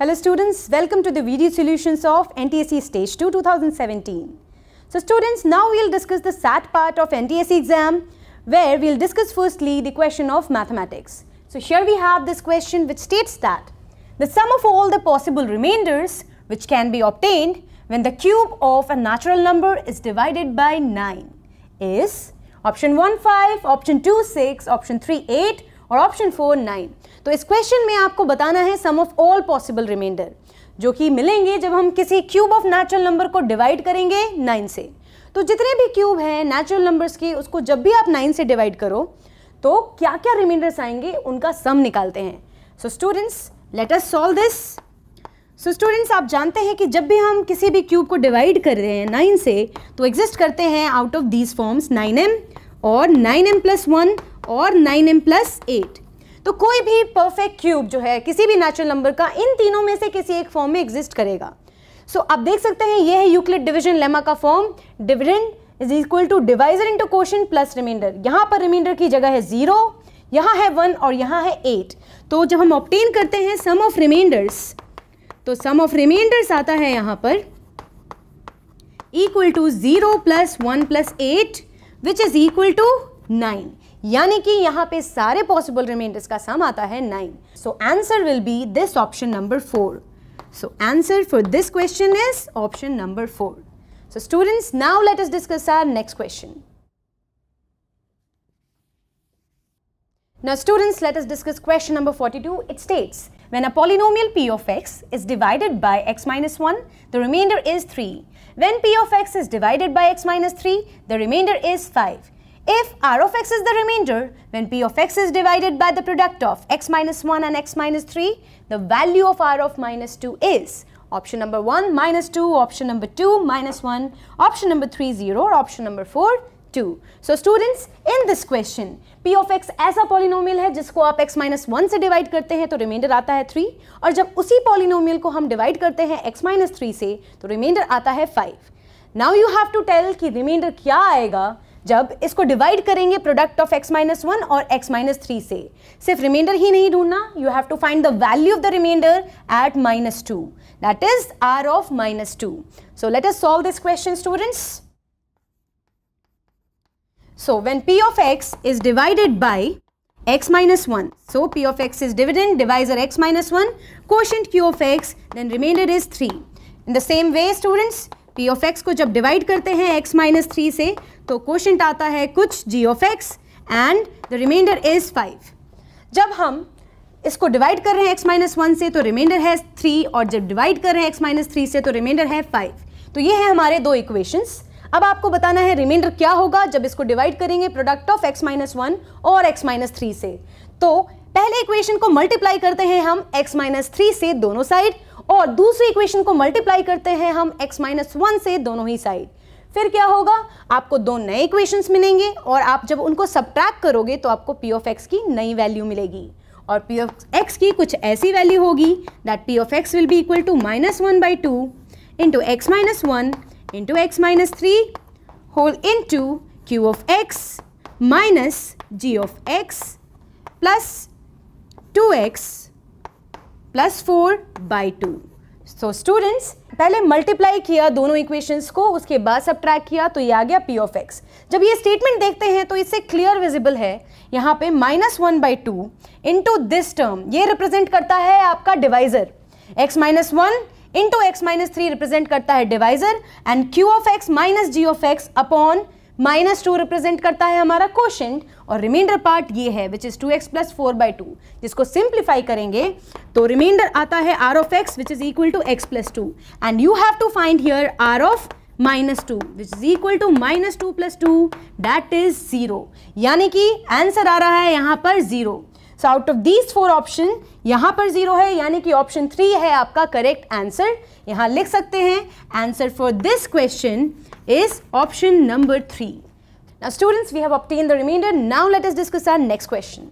Hello students, welcome to the video solutions of NTSE Stage 2 2017. So students, now we'll discuss the SAT part of NTSE exam, where we'll discuss firstly the question of mathematics. So here we have this question which states that the sum of all the possible remainders which can be obtained when the cube of a natural number is divided by 9 is option 1 5, option 2 6, option 3 8 और option 4 9. तो इस question में आपको बताना है सम of all possible reminder जो कि मिलेंगे जब हम किसी क्यूब ऑफ नेचुरल नंबर को डिवाइड करेंगे 9 से. तो जितने भी क्यूब हैं नेचुरल नंबर्स के, उसको जब भी आप 9 से डिवाइड करो तो क्या क्या रिमाइंडर्स आएंगे उनका सम निकालते हैं. So students, late us solve this. So students, आप जानते हैं कि जब भी हम किसी भी क्यूब को डिवाइड कर रहे हैं 9 से तो एग्जिस्ट करते हैं out of these forms 9m और 9m+1 और 9m+8. तो कोई भी परफेक्ट क्यूब जो है किसी भी नेचुरल नंबर का इन तीनों में से किसी एक फॉर्म में एग्जिस्ट करेगा. सो आप देख सकते हैं ये है यूक्लिड डिवीजन लेमा का form. Dividend is equal to divisor into quotient plus remainder. यहाँ पर रिमाइंडर की जगह है 0, यहाँ है 1 और यहाँ है 8. तो जब हम ऑब्टेन करते हैं सम ऑफ रिमाइंडर्स, तो सम ऑफ रिमाइंडर्स आता है यहाँ पर equal to 0 + 1 + 8 which is equal to 9. यानी कि यहाँ पे सारे पॉसिबल रिमाइंडर्स का सम आता है 9. So answer will be this option number 4. So answer for this question is option number 4. So students, now let us discuss our next question. Now students, let us discuss question number 42. It states, when a polynomial p of x is divided by x minus 1, the remainder is 3. When p of x is divided by x minus 3, the remainder is 5. If r of x is the remainder, when p of x is divided by the product of x minus 1 and x minus 3, the value of r of minus 2 is option number 1 -2, option number 2 -1, option number 3 0 और option number 4 2. So students, in this question p of x ऐसा polynomial है जिसको आप x minus 1 से divide करते हैं तो reminder आता है 3, और जब उसी पॉलिनोमियल को हम डिवाइड करते हैं x minus 3 से तो रिमाइंडर आता है 5. Now you have to tell कि रिमाइंडर क्या आएगा जब इसको डिवाइड करेंगे प्रोडक्ट ऑफ x minus 1 और x minus 3 से. सिर्फ रिमाइंडर ही नहीं ढूंढना, you have to find the value of the remainder at -2, that is r of -2. So let us solve this question students. So when p of x is divided by x minus 1, so p of x is dividend, divisor x minus 1, quotient q of x, then remainder is 3. In the same way students, p of x को जब divide करते हैं x minus 3 से तो quotient आता है कुछ g of x and the remainder is 5. जब हम इसको डिवाइड कर रहे हैं x minus 1 से तो रिमाइंडर है 3, और जब डिवाइड कर रहे हैं x minus 3 से तो रिमाइंडर है 5. तो ये है हमारे दो इक्वेशंस. अब आपको बताना है रिमाइंडर क्या होगा जब इसको डिवाइड करेंगे प्रोडक्ट ऑफ x minus 1 और x minus 3 से. तो पहले इक्वेशन को मल्टीप्लाई करते हैं हम x minus 3 से दोनों साइड, और दूसरी इक्वेशन को मल्टीप्लाई करते हैं हम x minus 1 से दोनों ही साइड. फिर क्या होगा, आपको दो नए इक्वेशंस मिलेंगे और आप जब उनको सबट्रैक्ट करोगे तो आपको p of x की नई वैल्यू मिलेगी, और p of x की कुछ ऐसी वैल्यू होगी that p of x will be equal to -1/2 into x minus 1 into x minus 3 whole into q of x minus g of x plus 2x plus 4/2. So students, पहले multiply किया दोनों equations को, उसके बाद subtract किया तो ये आ गया p of x. जब ये स्टेटमेंट देखते हैं तो इससे क्लियर विजिबल है यहाँ पे -1/2 इंटू दिस टर्म, ये रिप्रेजेंट करता है आपका divisor. x minus 1 into x minus 3 represent करता है divisor, and q of x minus g of x upon -2 represent करता है हमारा क्वोशिएंट, और रिमाइंडर पार्ट ये है विच इज 2x + 4/2. जिसको सिंप्लीफाई करेंगे तो रिमाइंडर आता है r of x which is equal to x + 2, and you have to find here r of -2 which is equal to -2 + 2 that is 0. यानी कि आंसर आ रहा है यहाँ पर 0. So out of these 4 option यहाँ पर 0 है, यानी कि ऑप्शन 3 है आपका करेक्ट आंसर. यहाँ लिख सकते हैं answer for this question is option number 3. Now students, we have obtained the remainder. Now let us discuss our next question.